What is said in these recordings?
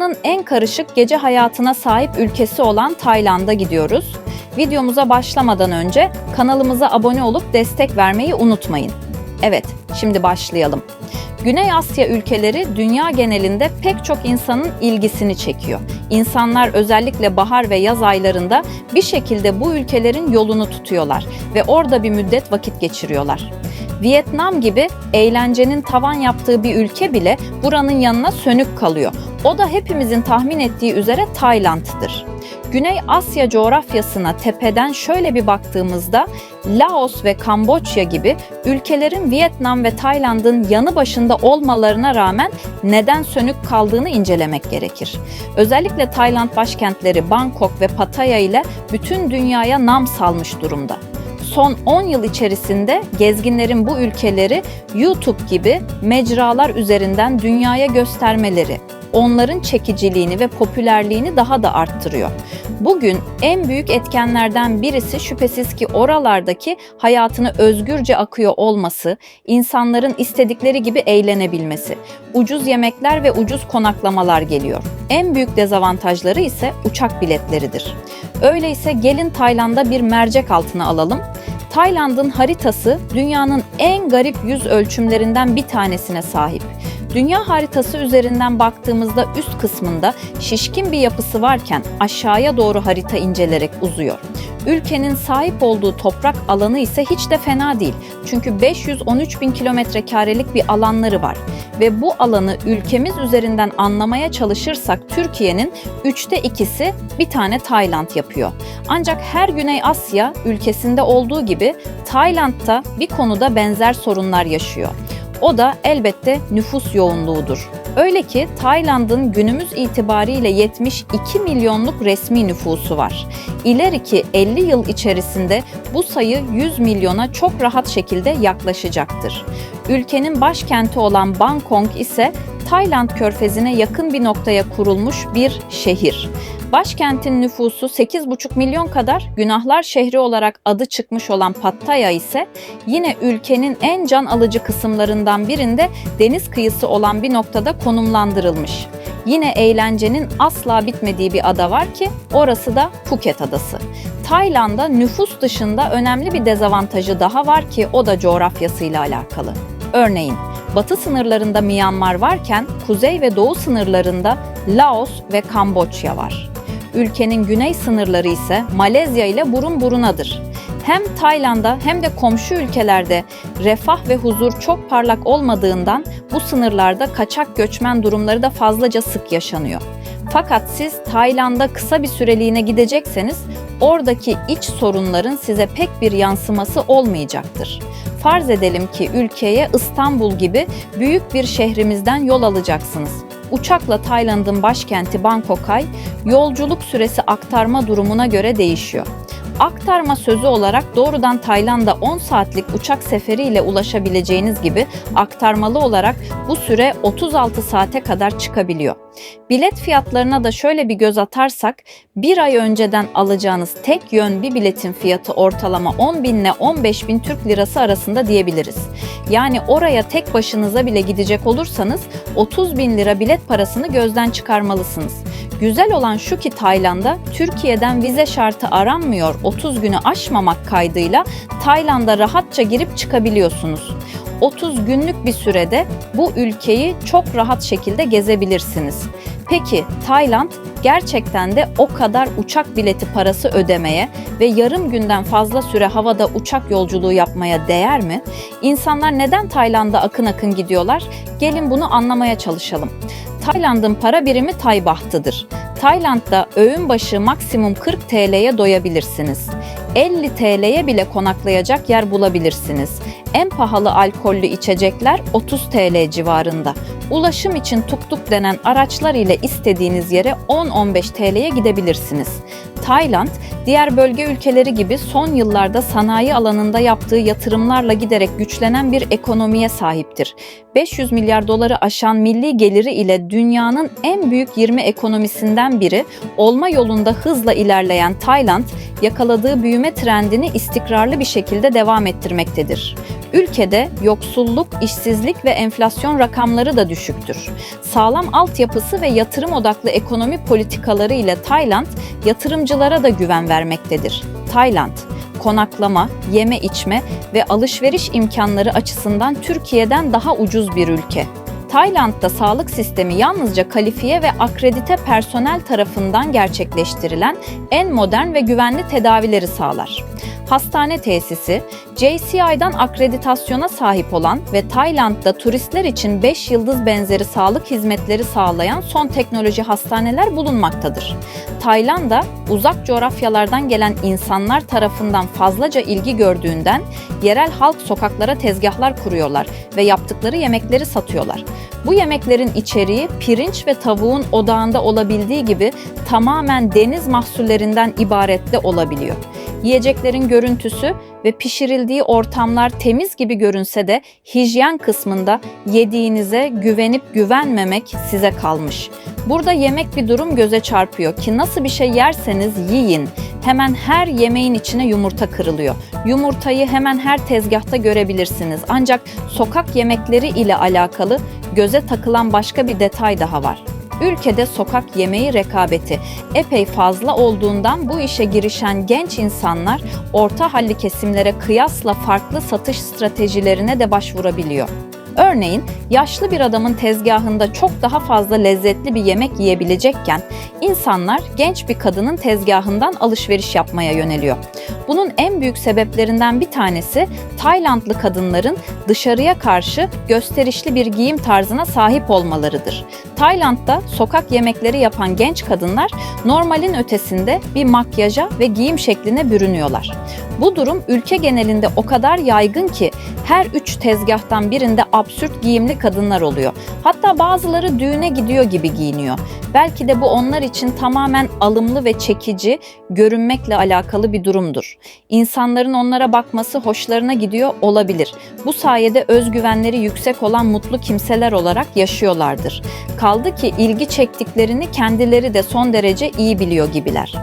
Dünyanın en karışık gece hayatına sahip ülkesi olan Tayland'a gidiyoruz. Videomuza başlamadan önce kanalımıza abone olup destek vermeyi unutmayın. Evet, şimdi başlayalım. Güney Asya ülkeleri dünya genelinde pek çok insanın ilgisini çekiyor. İnsanlar özellikle bahar ve yaz aylarında bir şekilde bu ülkelerin yolunu tutuyorlar ve orada bir müddet vakit geçiriyorlar. Vietnam gibi eğlencenin tavan yaptığı bir ülke bile buranın yanına sönük kalıyor. O da hepimizin tahmin ettiği üzere Tayland'dır. Güney Asya coğrafyasına tepeden şöyle bir baktığımızda Laos ve Kamboçya gibi ülkelerin Vietnam ve Tayland'ın yanı başında olmalarına rağmen neden sönük kaldığını incelemek gerekir. Özellikle Tayland başkentleri Bangkok ve Pattaya ile bütün dünyaya nam salmış durumda. Son 10 yıl içerisinde gezginlerin bu ülkeleri YouTube gibi mecralar üzerinden dünyaya göstermeleri, onların çekiciliğini ve popülerliğini daha da arttırıyor. Bugün en büyük etkenlerden birisi şüphesiz ki oralardaki hayatını özgürce akıyor olması, insanların istedikleri gibi eğlenebilmesi. Ucuz yemekler ve ucuz konaklamalar geliyor. En büyük dezavantajları ise uçak biletleridir. Öyleyse gelin Tayland'a bir mercek altına alalım. Tayland'ın haritası dünyanın en garip yüz ölçümlerinden bir tanesine sahip. Dünya haritası üzerinden baktığımızda üst kısmında şişkin bir yapısı varken aşağıya doğru harita incelerek uzuyor. Ülkenin sahip olduğu toprak alanı ise hiç de fena değil. Çünkü 513 bin kilometrekarelik bir alanları var. Ve bu alanı ülkemiz üzerinden anlamaya çalışırsak Türkiye'nin 2/3'ü bir tane Tayland yapıyor. Ancak her Güney Asya ülkesinde olduğu gibi Tayland'da bir konuda benzer sorunlar yaşıyor. O da elbette nüfus yoğunluğudur. Öyle ki Tayland'ın günümüz itibariyle 72 milyonluk resmi nüfusu var. İleriki 50 yıl içerisinde bu sayı 100 milyona çok rahat şekilde yaklaşacaktır. Ülkenin başkenti olan Bangkok ise Tayland Körfezi'ne yakın bir noktaya kurulmuş bir şehir. Başkentin nüfusu 8,5 milyon kadar, günahlar şehri olarak adı çıkmış olan Pattaya ise yine ülkenin en can alıcı kısımlarından birinde deniz kıyısı olan bir noktada konumlandırılmış. Yine eğlencenin asla bitmediği bir ada var ki orası da Phuket Adası. Tayland'da nüfus dışında önemli bir dezavantajı daha var ki o da coğrafyasıyla alakalı. Örneğin batı sınırlarında Myanmar varken kuzey ve doğu sınırlarında Laos ve Kamboçya var. Ülkenin güney sınırları ise Malezya ile burun burunadır. Hem Tayland'da hem de komşu ülkelerde refah ve huzur çok parlak olmadığından bu sınırlarda kaçak göçmen durumları da fazlaca sık yaşanıyor. Fakat siz Tayland'a kısa bir süreliğine gidecekseniz oradaki iç sorunların size pek bir yansıması olmayacaktır. Farz edelim ki ülkeye İstanbul gibi büyük bir şehrimizden yol alacaksınız. Uçakla Tayland'ın başkenti Bangkok'a yolculuk süresi aktarma durumuna göre değişiyor. Aktarma sözü olarak doğrudan Tayland'a 10 saatlik uçak seferiyle ulaşabileceğiniz gibi aktarmalı olarak bu süre 36 saate kadar çıkabiliyor. Bilet fiyatlarına da şöyle bir göz atarsak, bir ay önceden alacağınız tek yön bir biletin fiyatı ortalama 10 bin ile 15 bin Türk lirası arasında diyebiliriz. Yani oraya tek başınıza bile gidecek olursanız 30 bin lira bilet parasını gözden çıkarmalısınız. Güzel olan şu ki Tayland'a Türkiye'den vize şartı aranmıyor, 30 günü aşmamak kaydıyla Tayland'a rahatça girip çıkabiliyorsunuz. 30 günlük bir sürede bu ülkeyi çok rahat şekilde gezebilirsiniz. Peki Tayland gerçekten de o kadar uçak bileti parası ödemeye ve yarım günden fazla süre havada uçak yolculuğu yapmaya değer mi? İnsanlar neden Tayland'a akın akın gidiyorlar? Gelin bunu anlamaya çalışalım. Tayland'ın para birimi Tay bahtıdır. Tayland'da öğün başı maksimum 40 TL'ye doyabilirsiniz. 50 TL'ye bile konaklayacak yer bulabilirsiniz. En pahalı alkollü içecekler 30 TL civarında. Ulaşım için tuk-tuk denen araçlar ile istediğiniz yere 10-15 TL'ye gidebilirsiniz. Tayland, diğer bölge ülkeleri gibi son yıllarda sanayi alanında yaptığı yatırımlarla giderek güçlenen bir ekonomiye sahiptir. 500 milyar doları aşan milli geliri ile dünyanın en büyük 20 ekonomisinden biri olma yolunda hızla ilerleyen Tayland, yakaladığı büyüme trendini istikrarlı bir şekilde devam ettirmektedir. Ülkede yoksulluk, işsizlik ve enflasyon rakamları da düşüktür. Sağlam altyapısı ve yatırım odaklı ekonomi politikaları ile Tayland, yatırımcılara da güven vermektedir. Tayland, konaklama, yeme içme ve alışveriş imkanları açısından Türkiye'den daha ucuz bir ülke. Tayland'da sağlık sistemi yalnızca kalifiye ve akredite personel tarafından gerçekleştirilen en modern ve güvenli tedavileri sağlar. Hastane tesisi, JCI'dan akreditasyona sahip olan ve Tayland'da turistler için 5 yıldız benzeri sağlık hizmetleri sağlayan son teknoloji hastaneler bulunmaktadır. Tayland'a uzak coğrafyalardan gelen insanlar tarafından fazlaca ilgi gördüğünden yerel halk sokaklara tezgahlar kuruyorlar ve yaptıkları yemekleri satıyorlar. Bu yemeklerin içeriği pirinç ve tavuğun odağında olabildiği gibi tamamen deniz mahsullerinden ibaret de olabiliyor. Yiyeceklerin görüntüsü ve pişirildiği ortamlar temiz gibi görünse de hijyen kısmında yediğinize güvenip güvenmemek size kalmış. Burada yemek bir durum göze çarpıyor ki nasıl bir şey yerseniz yiyin. Hemen her yemeğin içine yumurta kırılıyor. Yumurtayı hemen her tezgahta görebilirsiniz. Ancak sokak yemekleri ile alakalı göze takılan başka bir detay daha var. Ülkede sokak yemeği rekabeti epey fazla olduğundan bu işe girişen genç insanlar orta halli kesimlere kıyasla farklı satış stratejilerine de başvurabiliyor. Örneğin yaşlı bir adamın tezgahında çok daha fazla lezzetli bir yemek yiyebilecekken insanlar genç bir kadının tezgahından alışveriş yapmaya yöneliyor. Bunun en büyük sebeplerinden bir tanesi Taylandlı kadınların dışarıya karşı gösterişli bir giyim tarzına sahip olmalarıdır. Tayland'da sokak yemekleri yapan genç kadınlar normalin ötesinde bir makyaja ve giyim şekline bürünüyorlar. Bu durum ülke genelinde o kadar yaygın ki her 3 tezgahtan birinde absürt giyimli kadınlar oluyor. Hatta bazıları düğüne gidiyor gibi giyiniyor. Belki de bu onlar için tamamen alımlı ve çekici, görünmekle alakalı bir durumdur. İnsanların onlara bakması hoşlarına gidiyor olabilir. Bu sayede özgüvenleri yüksek olan mutlu kimseler olarak yaşıyorlardır. Kaldı ki ilgi çektiklerini kendileri de son derece iyi biliyor gibiler.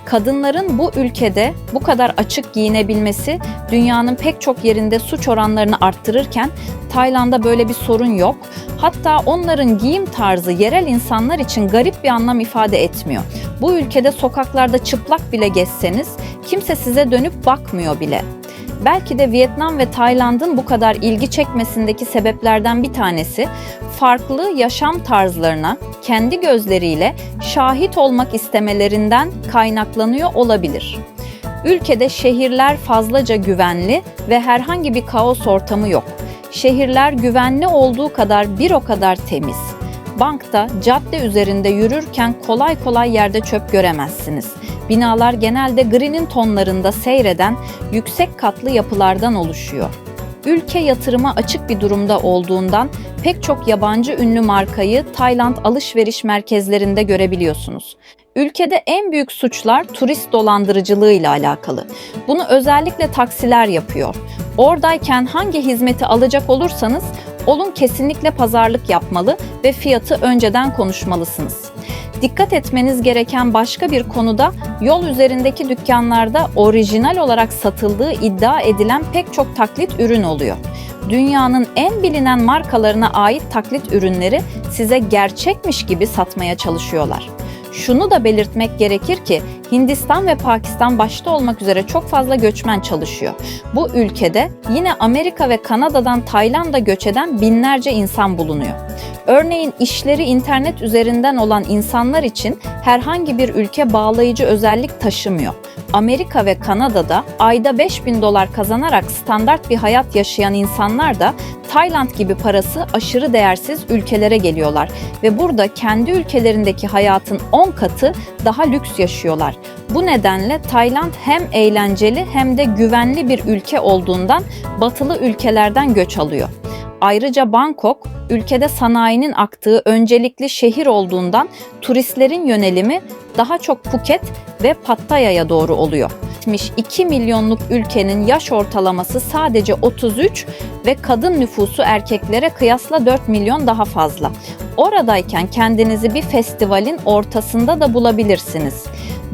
Kadınların bu ülkede bu kadar açık giyinebilmesi dünyanın pek çok yerinde suç oranlarını arttırırken Tayland'da böyle bir sorun yok. Hatta onların giyim tarzı yerel insanlar için garip bir anlam ifade etmiyor. Bu ülkede sokaklarda çıplak bile gezseniz kimse size dönüp bakmıyor bile. Belki de Vietnam ve Tayland'ın bu kadar ilgi çekmesindeki sebeplerden bir tanesi farklı yaşam tarzlarına kendi gözleriyle şahit olmak istemelerinden kaynaklanıyor olabilir. Ülkede şehirler fazlaca güvenli ve herhangi bir kaos ortamı yok. Şehirler güvenli olduğu kadar bir o kadar temiz. Bankta, cadde üzerinde yürürken kolay kolay yerde çöp göremezsiniz. Binalar genelde gri'nin tonlarında seyreden yüksek katlı yapılardan oluşuyor. Ülke yatırıma açık bir durumda olduğundan pek çok yabancı ünlü markayı Tayland alışveriş merkezlerinde görebiliyorsunuz. Ülkede en büyük suçlar turist dolandırıcılığı ile alakalı. Bunu özellikle taksiler yapıyor. Oradayken hangi hizmeti alacak olursanız olun kesinlikle pazarlık yapmalı ve fiyatı önceden konuşmalısınız. Dikkat etmeniz gereken başka bir konuda yol üzerindeki dükkanlarda orijinal olarak satıldığı iddia edilen pek çok taklit ürün oluyor. Dünyanın en bilinen markalarına ait taklit ürünleri size gerçekmiş gibi satmaya çalışıyorlar. Şunu da belirtmek gerekir ki Hindistan ve Pakistan başta olmak üzere çok fazla göçmen çalışıyor. Bu ülkede yine Amerika ve Kanada'dan Tayland'a göç eden binlerce insan bulunuyor. Örneğin işleri internet üzerinden olan insanlar için herhangi bir ülke bağlayıcı özellik taşımıyor. Amerika ve Kanada'da ayda $5.000 kazanarak standart bir hayat yaşayan insanlar da Tayland gibi parası aşırı değersiz ülkelere geliyorlar ve burada kendi ülkelerindeki hayatın 10 katı daha lüks yaşıyorlar. Bu nedenle Tayland hem eğlenceli hem de güvenli bir ülke olduğundan batılı ülkelerden göç alıyor. Ayrıca Bangkok, ülkede sanayinin aktığı öncelikli şehir olduğundan turistlerin yönelimi daha çok Phuket ve Pattaya'ya doğru oluyor. 72 milyonluk ülkenin yaş ortalaması sadece 33 ve kadın nüfusu erkeklere kıyasla 4 milyon daha fazla. Oradayken kendinizi bir festivalin ortasında da bulabilirsiniz.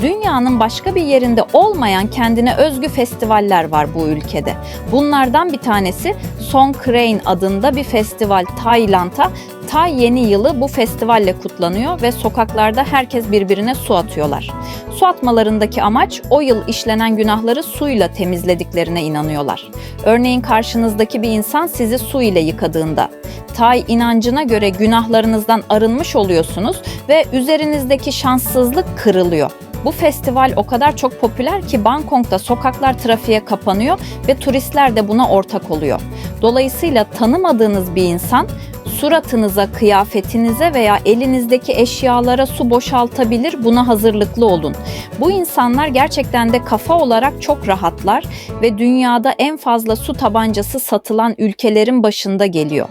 Dünyanın başka bir yerinde olmayan kendine özgü festivaller var bu ülkede. Bunlardan bir tanesi Songkran adında bir festival Tayland'a. Tay Yeni Yılı bu festivalle kutlanıyor ve sokaklarda herkes birbirine su atıyorlar. Su atmalarındaki amaç o yıl işlenen günahları suyla temizlediklerine inanıyorlar. Örneğin karşınızdaki bir insan sizi su ile yıkadığında, Tay inancına göre günahlarınızdan arınmış oluyorsunuz ve üzerinizdeki şanssızlık kırılıyor. Bu festival o kadar çok popüler ki Bangkok'ta sokaklar trafiğe kapanıyor ve turistler de buna ortak oluyor. Dolayısıyla tanımadığınız bir insan suratınıza, kıyafetinize veya elinizdeki eşyalara su boşaltabilir, buna hazırlıklı olun. Bu insanlar gerçekten de kafa olarak çok rahatlar ve dünyada en fazla su tabancası satılan ülkelerin başında geliyor.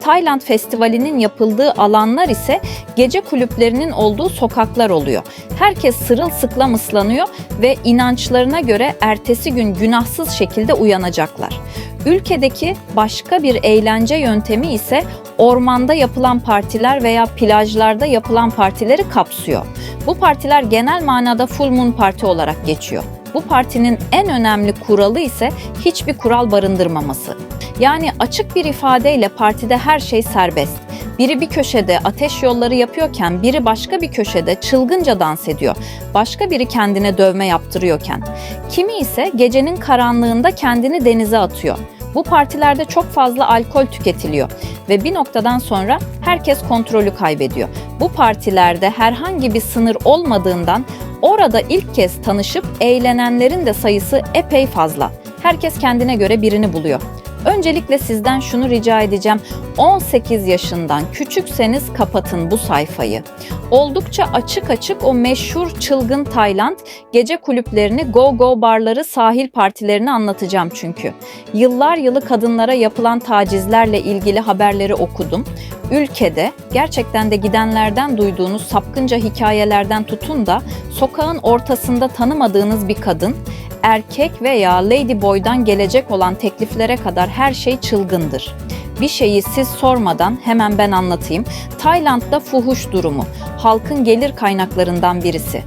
Tayland Festivali'nin yapıldığı alanlar ise gece kulüplerinin olduğu sokaklar oluyor. Herkes sırılsıklam ıslanıyor ve inançlarına göre ertesi gün günahsız şekilde uyanacaklar. Ülkedeki başka bir eğlence yöntemi ise ormanda yapılan partiler veya plajlarda yapılan partileri kapsıyor. Bu partiler genel manada Full Moon Parti olarak geçiyor. Bu partinin en önemli kuralı ise hiçbir kural barındırmaması. Yani açık bir ifadeyle partide her şey serbest. Biri bir köşede ateş yolları yapıyorken biri başka bir köşede çılgınca dans ediyor. Başka biri kendine dövme yaptırıyorken. Kimi ise gecenin karanlığında kendini denize atıyor. Bu partilerde çok fazla alkol tüketiliyor ve bir noktadan sonra herkes kontrolü kaybediyor. Bu partilerde herhangi bir sınır olmadığından orada ilk kez tanışıp eğlenenlerin de sayısı epey fazla. Herkes kendine göre birini buluyor. Öncelikle sizden şunu rica edeceğim. 18 yaşından küçükseniz kapatın bu sayfayı. Oldukça açık o meşhur çılgın Tayland gece kulüplerini, go-go barları, sahil partilerini anlatacağım çünkü. Yıllar yılı kadınlara yapılan tacizlerle ilgili haberleri okudum. Ülkede gerçekten de gidenlerden duyduğunuz sapkınca hikayelerden tutun da sokağın ortasında tanımadığınız bir kadın, erkek veya ladyboy'dan gelecek olan tekliflere kadar her şey çılgındır. Bir şeyi siz sormadan hemen ben anlatayım. Tayland'da fuhuş durumu, halkın gelir kaynaklarından birisi.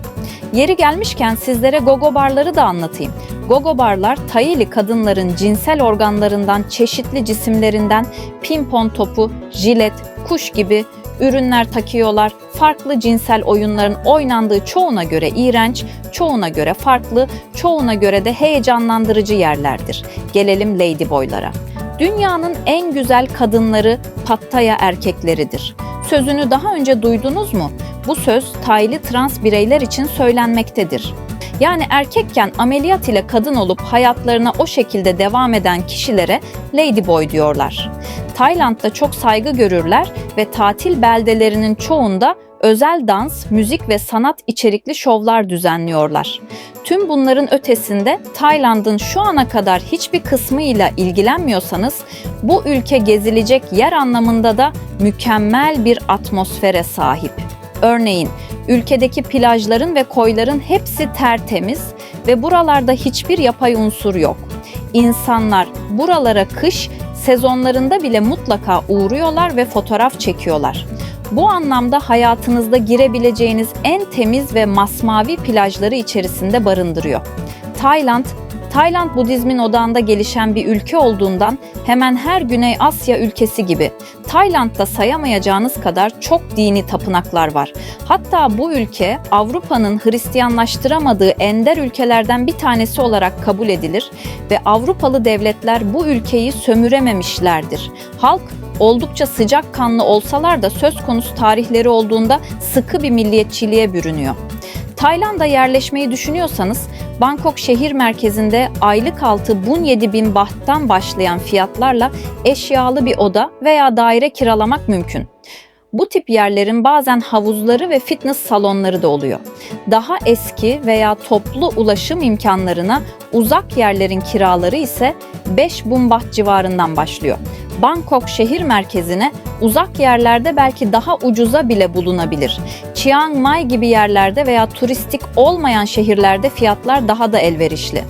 Yeri gelmişken sizlere gogo barları da anlatayım. Gogo barlar, Thai'li kadınların cinsel organlarından, çeşitli cisimlerinden pimpon topu, jilet, kuş gibi ürünler takıyorlar. Farklı cinsel oyunların oynandığı çoğuna göre iğrenç, çoğuna göre farklı, çoğuna göre de heyecanlandırıcı yerlerdir. Gelelim ladyboylara. Dünyanın en güzel kadınları Pattaya erkekleridir. Sözünü daha önce duydunuz mu? Bu söz Taylı trans bireyler için söylenmektedir. Yani erkekken ameliyat ile kadın olup hayatlarına o şekilde devam eden kişilere ladyboy diyorlar. Tayland'da çok saygı görürler ve tatil beldelerinin çoğunda özel dans, müzik ve sanat içerikli şovlar düzenliyorlar. Tüm bunların ötesinde Tayland'ın şu ana kadar hiçbir kısmıyla ilgilenmiyorsanız bu ülke gezilecek yer anlamında da mükemmel bir atmosfere sahip. Örneğin ülkedeki plajların ve koyların hepsi tertemiz ve buralarda hiçbir yapay unsur yok. İnsanlar buralara kış sezonlarında bile mutlaka uğruyorlar ve fotoğraf çekiyorlar. Bu anlamda hayatınızda girebileceğiniz en temiz ve masmavi plajları içerisinde barındırıyor. Tayland Budizmin odağında gelişen bir ülke olduğundan hemen her Güney Asya ülkesi gibi Tayland'da sayamayacağınız kadar çok dini tapınaklar var. Hatta bu ülke Avrupa'nın Hristiyanlaştıramadığı ender ülkelerden bir tanesi olarak kabul edilir ve Avrupalı devletler bu ülkeyi sömürememişlerdir. Halk oldukça sıcakkanlı olsalar da söz konusu tarihleri olduğunda sıkı bir milliyetçiliğe bürünüyor. Tayland'a yerleşmeyi düşünüyorsanız Bangkok şehir merkezinde aylık altı 17.000 bahttan başlayan fiyatlarla eşyalı bir oda veya daire kiralamak mümkün. Bu tip yerlerin bazen havuzları ve fitness salonları da oluyor. Daha eski veya toplu ulaşım imkanlarına uzak yerlerin kiraları ise 5 Baht civarından başlıyor. Bangkok şehir merkezine uzak yerlerde belki daha ucuza bile bulunabilir. Chiang Mai gibi yerlerde veya turistik olmayan şehirlerde fiyatlar daha da elverişli.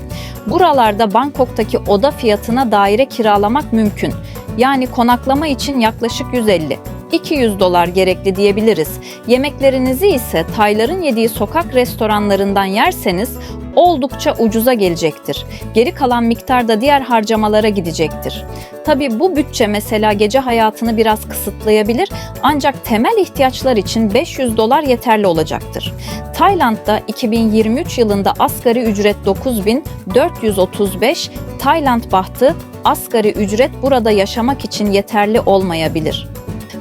Buralarda Bangkok'taki oda fiyatına daire kiralamak mümkün. Yani konaklama için yaklaşık 150-200 dolar gerekli diyebiliriz. Yemeklerinizi ise Tayların yediği sokak restoranlarından yerseniz oldukça ucuza gelecektir. Geri kalan miktar da diğer harcamalara gidecektir. Tabii bu bütçe mesela gece hayatını biraz kısıtlayabilir ancak temel ihtiyaçlar için 500 dolar yeterli olacaktır. Tayland'da 2023 yılında asgari ücret 9.435 Tayland bahtı, asgari ücret burada yaşamak için yeterli olmayabilir.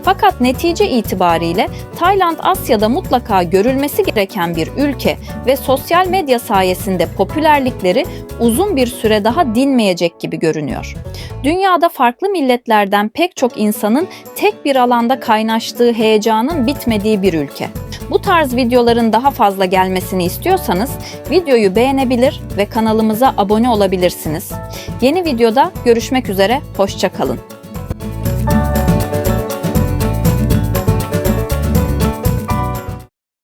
Fakat netice itibariyle Tayland Asya'da mutlaka görülmesi gereken bir ülke ve sosyal medya sayesinde popülerlikleri uzun bir süre daha dinmeyecek gibi görünüyor. Dünyada farklı milletlerden pek çok insanın tek bir alanda kaynaştığı heyecanın bitmediği bir ülke. Bu tarz videoların daha fazla gelmesini istiyorsanız videoyu beğenebilir ve kanalımıza abone olabilirsiniz. Yeni videoda görüşmek üzere, hoşça kalın.